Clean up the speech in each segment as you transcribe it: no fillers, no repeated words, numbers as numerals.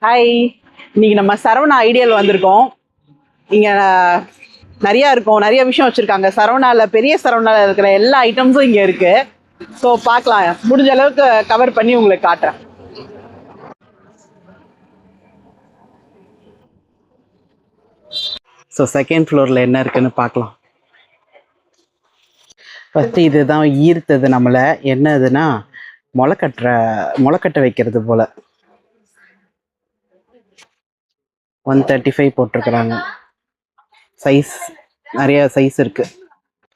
Hi, இன்னைக்கு நம்ம Saravana ideal வந்திருக்கோம். இங்கே நிறையா இருக்கும், நிறைய விஷயம் வச்சுருக்காங்க. சரவணாவில், பெரிய சரவணாவில் இருக்கிற எல்லா ஐட்டம்ஸும் இங்கே இருக்குது. ஸோ பார்க்கலாம், முடிஞ்ச அளவுக்கு கவர் பண்ணி உங்களுக்கு காட்டுறேன். ஸோ செகண்ட் ஃப்ளோரில் என்ன இருக்குன்னு பார்க்கலாம். ஃபஸ்ட்டு இதுதான் ஈர்த்தது நம்மளை. என்னதுன்னா முளைக்கட்டை வைக்கிறது போல். 135 போட்டிருக்கிறாங்க. சைஸ் நிறைய சைஸ் இருக்குது.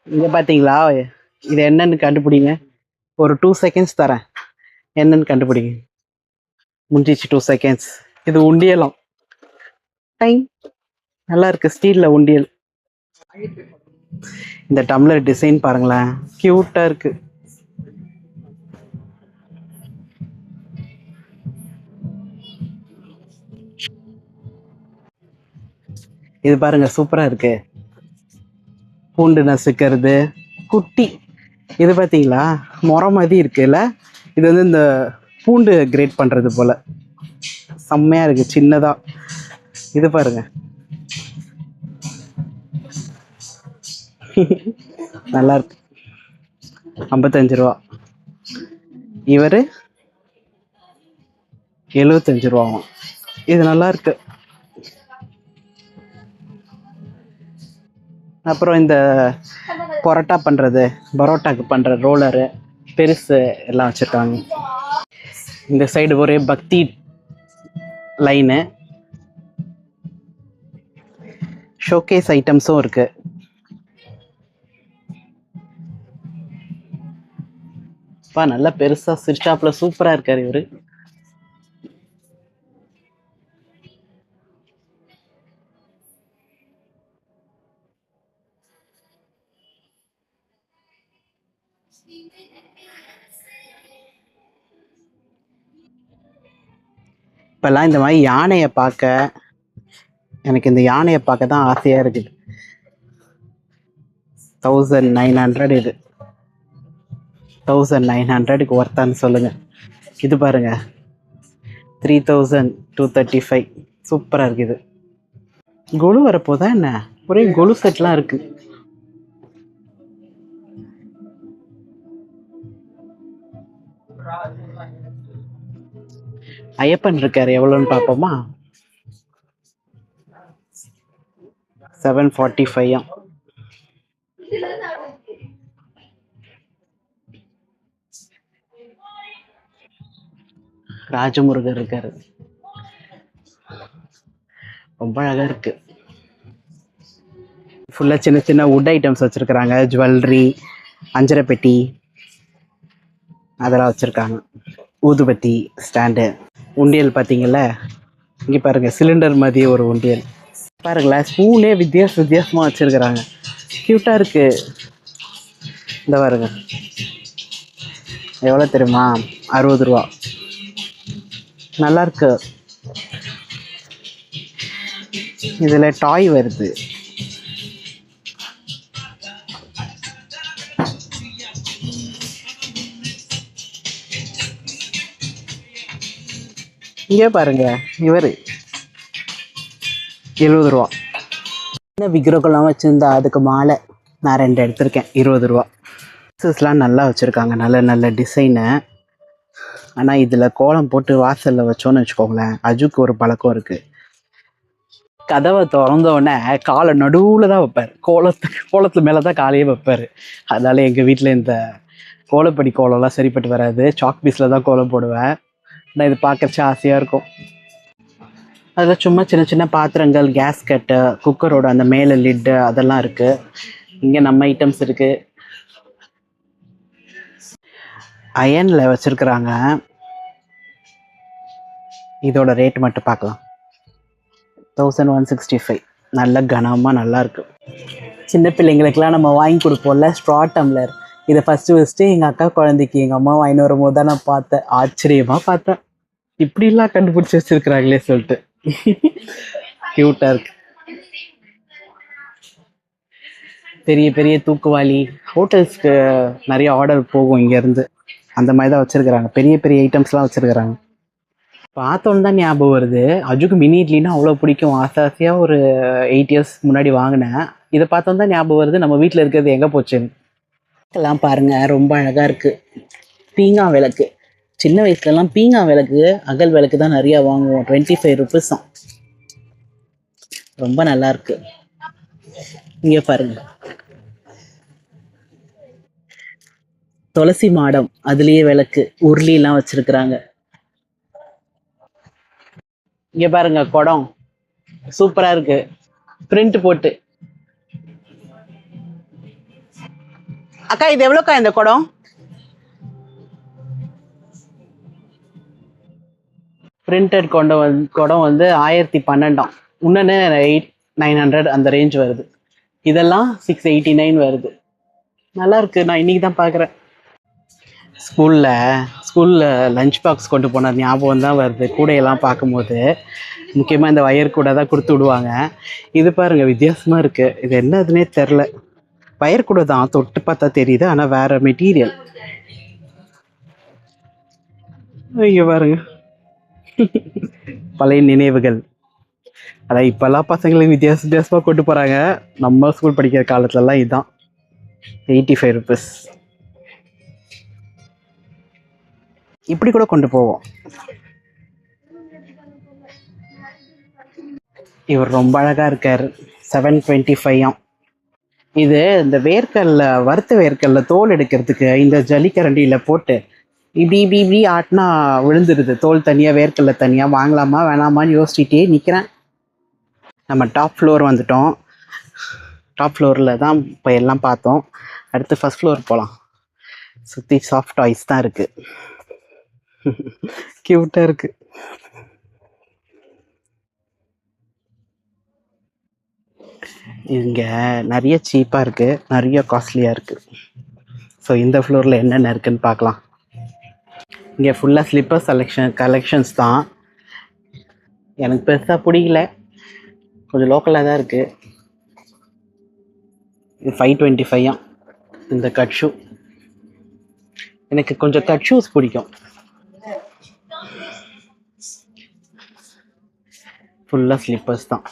இங்கே பார்த்தீங்களா, இது என்னன்னு கண்டுபிடிங்க. ஒரு 2 செகண்ட்ஸ் தரேன், என்னன்னு கண்டுபிடிங்க. முடிஞ்சிச்சு 2 செகண்ட்ஸ். இது உண்டியலாம். டைம் நல்லா இருக்கு, ஸ்டீலில் உண்டியல். இந்த டம்ளர் டிசைன் பாருங்களேன், கியூட்டா இருக்கு. இது பாருங்க, சூப்பரா இருக்கு. பூண்டு நசுக்கிறது குட்டி. இது பார்த்தீங்களா, முறை மாதிரி இருக்குல்ல. இது வந்து இந்த பூண்டு கிரேட் பண்றது போல. செம்மையா இருக்கு, சின்னதா. இது பாருங்க, நல்லா இருக்கு. 55 ரூபா. இவர் 75 ரூபாவும். இது நல்லா இருக்கு. அப்புறம் இந்த பரோட்டாக்கு பண்ற ரோலரு பெருசு எல்லாம் வச்சிருக்காங்க. இந்த சைடு ஒரே பக்தி லைனு. ஷோகேஸ் ஐட்டம்ஸும் இருக்கு. நல்லா பெருசா சிரிச்சாப்ல சூப்பரா இருக்காரு இவரு. இப்பெல்லாம் இந்த மாதிரி யானையை பார்க்க, எனக்கு இந்த யானையை பார்க்க தான் ஆசையா இருக்குது. 1900. இது 1900க்கு ஒர்த்தான்னு சொல்லுங்க. இது பாருங்க, 3235. சூப்பரா இருக்கு. இது கொலு வரப்போதான் என்ன, ஒரே கொலு செட்லாம் இருக்கு. ஐயப்பன் இருக்காரு, எவ்வளோன்னு பார்ப்போமா. 745. ராஜமுருகர் இருக்காரு, ரொம்ப அழகா இருக்கு. ஃபுல்லா சின்ன சின்ன வுட் ஐட்டம்ஸ் வச்சிருக்கிறாங்க. ஜுவல்லரி, அஞ்சரை பெட்டி அதெல்லாம் வச்சிருக்காங்க. ஊதுபத்தி ஸ்டாண்டு. உண்டியல் பார்த்தீங்கல்ல, இங்கே பாருங்க, சிலிண்டர் மாதிரி ஒரு உண்டியல் பாருங்களேன். ஸ்பூனே வித்தியாசமா வச்சிருக்கிறாங்க, கியூட்டா இருக்கு. இந்த பாருங்க, எவ்வளோ தெரியுமா, 60 ரூபா. நல்லா இருக்கு. இதுல டாய் வருது. இங்கே பாருங்க, இவர் 70 ரூபா. என்ன விக்கிரகம்லாம் வச்சுருந்தா அதுக்கு மாலை நான் 2 எடுத்திருக்கேன், 20 ரூபா. ட்ரெஸ்ஸஸ்லாம் நல்லா வச்சுருக்காங்க, நல்ல நல்ல டிசைனு. ஆனால் இதில் கோலம் போட்டு வாசலில் வச்சோன்னு வச்சுக்கோங்களேன், அஜுக்கு ஒரு பழக்கம் இருக்குது. கதவை திறந்தோடனே காலை நடுவில் தான் வைப்பார். கோலத்து மேலே தான் காலையே வைப்பார். அதனால எங்கள் வீட்டில் இந்த கோலப்படி கோலம்லாம் சரிப்பட்டு வராது. சாக் பீஸில் தான் கோலம் போடுவேன். ஆனால் இது பார்க்கறச்சு ஆசையாக இருக்கும். அதில் சும்மா சின்ன சின்ன பாத்திரங்கள், கேஸ்கட்டு, குக்கரோட அந்த மேலே லிட்டு அதெல்லாம் இருக்குது. இங்கே நம்ம ஐட்டம்ஸ் இருக்குது. அயனில் வச்சுருக்குறாங்க. இதோட ரேட் மட்டும் பார்க்கலாம். 1165. நல்ல கனமாக நல்லா இருக்கு. சின்ன பிள்ளைங்களுக்கெல்லாம் நம்ம வாங்கி கொடுப்போம்ல, ஸ்ட்ரா டம்ளர். இதை ஃபஸ்ட்டு எங்கள் அக்கா குழந்தைக்கு எங்கள் அம்மா வாங்கின்னு வரும்போது தான் நான் பார்த்தேன். ஆச்சரியமாக பார்த்தேன், இப்படிலாம் கண்டுபிடிச்சி வச்சிருக்கிறாங்களே சொல்லிட்டு. கியூட்டாக இருக்கு. பெரிய பெரிய தூக்குவாளி. ஹோட்டல்ஸ்க்கு நிறைய ஆர்டர் போகும் இங்கேருந்து. அந்த மாதிரி தான் வச்சுருக்கிறாங்க. பெரிய பெரிய ஐட்டம்ஸ்லாம் வச்சுருக்கிறாங்க. பார்த்தோன்னு தான் ஞாபகம் வருது. அஜுக்கு மினி இட்லினா அவ்வளோ பிடிக்கும். ஆசை ஆசையாக ஒரு 8 இயர்ஸ் முன்னாடி வாங்கினேன். இதை பார்த்தோன்னு தான் ஞாபகம் வருது நம்ம வீட்டில் இருக்கிறது எங்கே போச்சுன்னு. எல்லாம் பாருங்கள் ரொம்ப அழகாக இருக்குது. பீங்கா விளக்கு. சின்ன வயசுலலாம் பீங்கா விளக்கு அகல் விளக்கு தான் நிறையா வாங்குவோம். 25 ருபீஸ் தான். ரொம்ப நல்லா இருக்கு. இங்கே பாருங்க துளசி மாடம், அதுலேயே விளக்கு உருளிலாம் வச்சிருக்கிறாங்க. இங்கே பாருங்க குடம் சூப்பராக இருக்கு, பிரிண்ட் போட்டு. அக்கா இது எவ்வளோக்கா இந்த குடம்? பிரிண்டட் குடம் வந்து 1012. இன்னொன்று 900 அந்த ரேஞ்ச் வருது. இதெல்லாம் 689 வருது. நல்லா இருக்கு. நான் இன்னைக்கு தான் பார்க்குறேன். ஸ்கூலில் லஞ்ச் பாக்ஸ் கொண்டு போன ஞாபகம் தான் வருது கூடையெல்லாம் பார்க்கும்போது. முக்கியமாக இந்த வயர் கூட தான் கொடுத்து விடுவாங்க. இது பாருங்கள் வித்தியாசமாக இருக்குது. இது என்னதுன்னே தெரில. வயர் கூட தான், தொட்டு பார்த்தா தெரியுது, ஆனால் வேறு மெட்டீரியல். இங்கே பாருங்க பழைய நினைவுகள். அதான் இப்போல்லாம் பசங்களுக்கு வித்தியாசமாக கொண்டு போகிறாங்க. நம்ம ஸ்கூல் படிக்கிற காலத்துலலாம் இதுதான் 85 ருபீஸ். இப்படி கூட கொண்டு போவோம். இவர் ரொம்ப அழகாக இருக்கார். 725. இது இந்த வேர்க்கல்ல, வறுத்த வேர்க்கல்ல தோல் எடுக்கிறதுக்கு இந்த ஜல்லிக்கரண்டியில் போட்டு இப்படி இப்படி இப்படி ஆட்டினா விழுந்துடுது. தோல் தனியாக வேர்க்கல்ல தனியாக. வாங்கலாமா வேணாமான்னு யோசிச்சுட்டே நிற்கிறேன். நம்ம டாப் ஃப்ளோர் வந்துட்டோம். டாப் ஃப்ளோரில் தான் இப்போ எல்லாம் பார்த்தோம். அடுத்து ஃபஸ்ட் ஃப்ளோர் போகலாம். சுற்றி சாஃப்ட் டாய்ஸ் தான் இருக்குது. கியூட்டாக இருக்குது. இங்கே நிறைய சீப்பாக இருக்குது, நிறைய காஸ்ட்லியாக இருக்குது. ஸோ இந்த ஃப்ளோரில் என்னென்ன இருக்குதுன்னு பார்க்கலாம். இங்கே ஃபுல்லாக ஸ்லிப்பர் கலெக்ஷன்ஸ் தான். எனக்கு பெருசாக பிடிக்கல, கொஞ்சம் லோக்கலாக தான் இருக்குது. இது 525. இந்த கட் ஷூ எனக்கு கொஞ்சம் கட் ஷூஸ் பிடிக்கும். ஃபுல்லாக ஸ்லிப்பர்ஸ் தான்.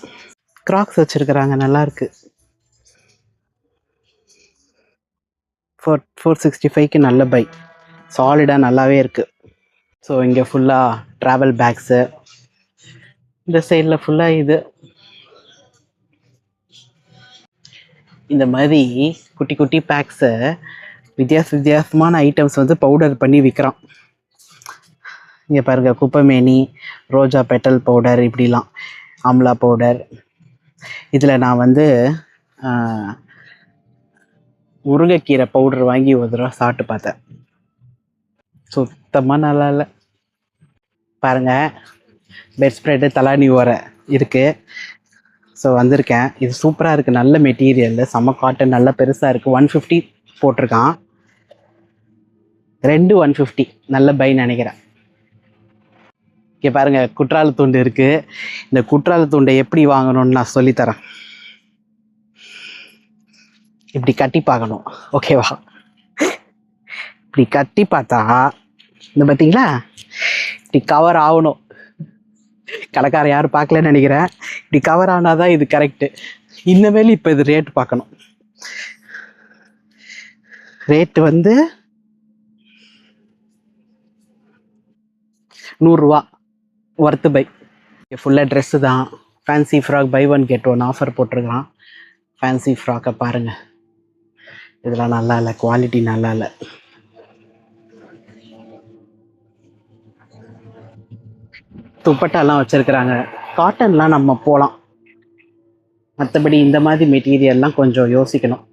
கிராக்ஸ் வச்சுருக்குறாங்க, நல்லாயிருக்கு. 465க்கு நல்ல பை, சாலிடாக நல்லாவே இருக்குது. ஸோ இங்கே ஃபுல்லாக ட்ராவல் பேக்ஸு. இந்த சைடில் ஃபுல்லாக இது. இந்த மாதிரி குட்டி குட்டி பேக்ஸை வித்தியாசமான ஐட்டம்ஸ் வந்து பவுடர் பண்ணி விற்கிறான். இங்கே பாருங்கள் குப்பைமேனி, ரோஜா பெட்டல் பவுடர், இப்படிலாம் ஆம்லா பவுடர். இதில் நான் வந்து முருங்கைக்கீரை பவுடர் வாங்கி ஒரு தடவை சாப்பிட்டு பார்த்தேன். சுத்தமாக நல்லா இல்லை. பாருங்கள் பெட் ஸ்ப்ரெட்டு தலானி ஓர இருக்குது. ஸோ வந்திருக்கேன். இது சூப்பராக இருக்குது, நல்ல மெட்டீரியல், செம்ம காட்டன், நல்லா பெருசாக இருக்குது. 150 போட்டிருக்கான். 2 150 நல்ல பை நினைக்கிறேன். இங்கே பாருங்கள் குற்றால துண்டு இருக்குது. இந்த குற்றால துண்டை எப்படி வாங்கணும்னு நான் சொல்லித்தரேன். இப்படி கட்டி பார்க்கணும், ஓகேவா? இப்படி கட்டி பார்த்தா இந்த பார்த்தீங்களா, இப்படி கவர் ஆகணும். கடைக்கார யாரும் பார்க்கலன்னு நினைக்கிறேன். இப்படி கவர் ஆனால் தான் இது கரெக்டு. இனிமேல் இப்போ இது ரேட்டு பார்க்கணும். ரேட்டு வந்து 100 ரூபா. Worth buy. ஃபுல்லாக ட்ரெஸ்ஸு தான். Fancy frock buy 1 get 1 offer போட்டிருக்கான். ஃபேன்சி ஃப்ராக்கை பாருங்கள், இதெல்லாம் நல்லா இல்லை, குவாலிட்டி நல்லா இல்லை. துப்பட்டாலாம் வச்சுருக்குறாங்க. காட்டன்லாம் நம்ம போகலாம், மற்றபடி இந்த மாதிரி மெட்டீரியல்லாம் கொஞ்சம் யோசிக்கணும்.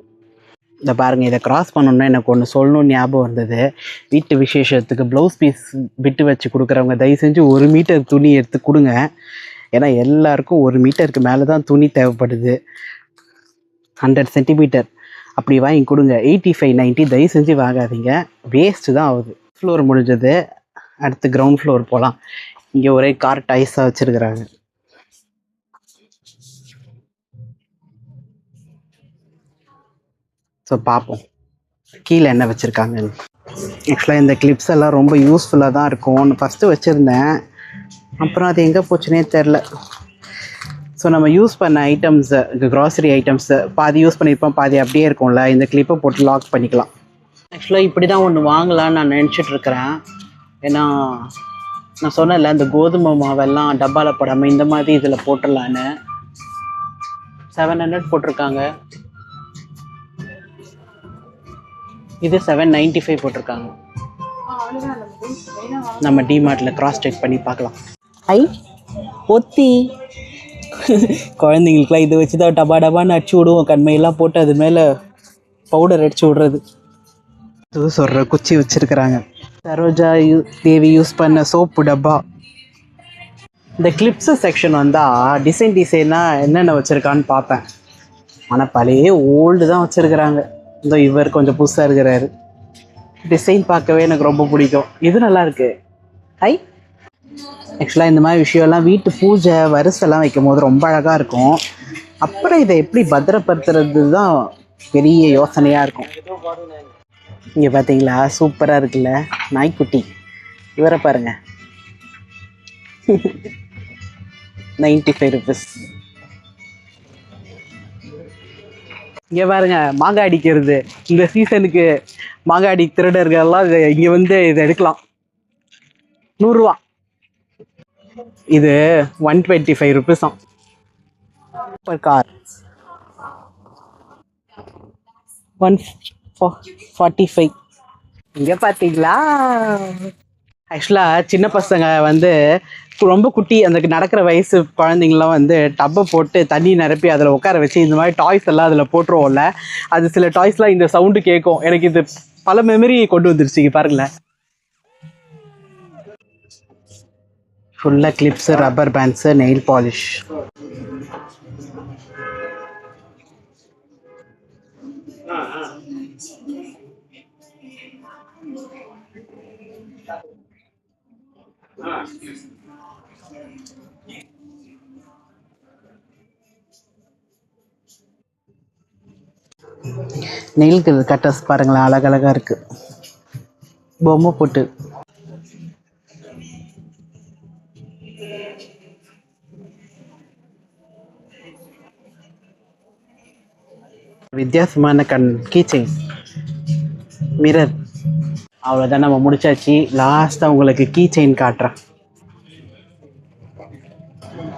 இந்த பாருங்கள், இதை கிராஸ் பண்ணணுன்னா எனக்கு ஒன்று சொல்லணும்னு ஞாபகம் வந்தது. வீட்டு விசேஷத்துக்கு ப்ளவுஸ் பீஸ் விட்டு வச்சு கொடுக்குறவங்க தயவு செஞ்சு 1 மீட்டர் துணி எடுத்து கொடுங்க. ஏன்னா எல்லாருக்கும் 1 மீட்டருக்கு மேலே தான் துணி தேவைப்படுது. 100 சென்டிமீட்டர் அப்படி வாங்கி கொடுங்க. 85-90 தயவு செஞ்சு வாங்காதீங்க, வேஸ்ட்டு தான் ஆகுது. ஃப்ளோர் முடிஞ்சது, அடுத்து கிரவுண்ட் ஃப்ளோர் போகலாம். இங்கே ஒரே கார் டாய்ஸாக வச்சுருக்குறாங்க. ஸோ பார்ப்போம் கீழே என்ன வச்சுருக்காங்கன்னு. ஆக்சுவலாக இந்த கிளிப்ஸ் எல்லாம் ரொம்ப யூஸ்ஃபுல்லாக தான் இருக்கும்னு ஃபஸ்ட்டு வச்சுருந்தேன். அப்புறம் அது எங்கே போச்சுனே தெரில. ஸோ நம்ம யூஸ் பண்ண ஐட்டம்ஸு, க்ராசரி ஐட்டம்ஸு பாதி யூஸ் பண்ணியிருப்போம், பாதி அப்படியே இருக்கும்ல, இந்த கிளிப்பை போட்டு லாக் பண்ணிக்கலாம். ஆக்சுவலாக இப்படி தான் ஒன்று வாங்கலான்னு நான் நினச்சிட்ருக்கிறேன். ஏன்னா நான் சொன்னேன்ல, இந்த கோதுமை மாவெல்லாம் டப்பாவில் போடாமல் இந்த மாதிரி இதில் போட்டுடலான்னு. 700 போட்டிருக்காங்க, இது 795 போட்டிருக்காங்க. நம்ம டிமார்ட்டில் கிராஸ் செக் பண்ணி பார்க்கலாம். ஒத்தி குழந்தைங்களுக்குலாம் இதை வச்சு தான் டபா டபான்னு அடிச்சு விடுவோம், கண்மையெல்லாம் போட்டு அது மேலே பவுடர் அடிச்சு விட்றது. இது சொல்கிற குச்சி வச்சுருக்குறாங்க. சரோஜா தேவி யூஸ் பண்ண சோப்பு டப்பா. இந்த கிளிப்ஸு செக்ஷன் வந்தால் டிசைனாக என்னென்ன வச்சுருக்கான்னு பார்ப்பேன். ஆனால் பழைய ஓல்டு தான் வச்சுருக்குறாங்க. இந்த இவர் கொஞ்சம் புதுசாக இருக்கிறாரு. டிசைன் பார்க்கவே எனக்கு ரொம்ப பிடிக்கும். இது நல்லாயிருக்கு. ஆக்சுவலாக இந்த மாதிரி விஷயம்லாம் வீட்டு பூஜை வரிசைலாம் வைக்கும் போது ரொம்ப அழகாக இருக்கும். அப்புறம் இதை எப்படி பத்திரப்படுத்துறது தான் பெரிய யோசனையாக இருக்கும். இங்கே பார்த்தீங்களா, சூப்பராக இருக்குல்ல நாய்க்குட்டி. இவரை பாருங்கள், 95 rupees. இங்கே பாருங்க, மாங்காய் அடிக்கிறது. இந்த சீசனுக்கு மாங்காய் அடி திருடர்கள்லாம் இங்கே வந்து இதை எடுக்கலாம். 100 ரூபா. இது 125 rupees பர் கார். 145. இங்கே பார்த்தீங்களா, ஆக்சுவலாக சின்ன பசங்க வந்து ரொம்ப குட்டி, அந்த நடக்கிற வயசு குழந்தைங்களாம் வந்து டப்பை போட்டு தண்ணி நிரப்பி அதில் உட்கார வச்சு இந்த மாதிரி டாய்ஸ் எல்லாம் அதில் போட்டுருவோம்ல. அது சில டாய்ஸ்லாம் இந்த சவுண்டு கேட்கும். எனக்கு இது பல மெமரி கொண்டு வந்துருச்சு. பாருங்களேன், ஃபுல்லாக clips, rubber bands, nail polish. Nail cutters பாருங்களேன், அழகழகாக இருக்குது, பொம்மை போட்டு. வித்தியாசமான கீச்செயின், மிரர். அவ்வளோதான், நம்ம முடிச்சாச்சு. லாஸ்ட்டாக உங்களுக்கு கீச்செயின் காட்டுறேன்.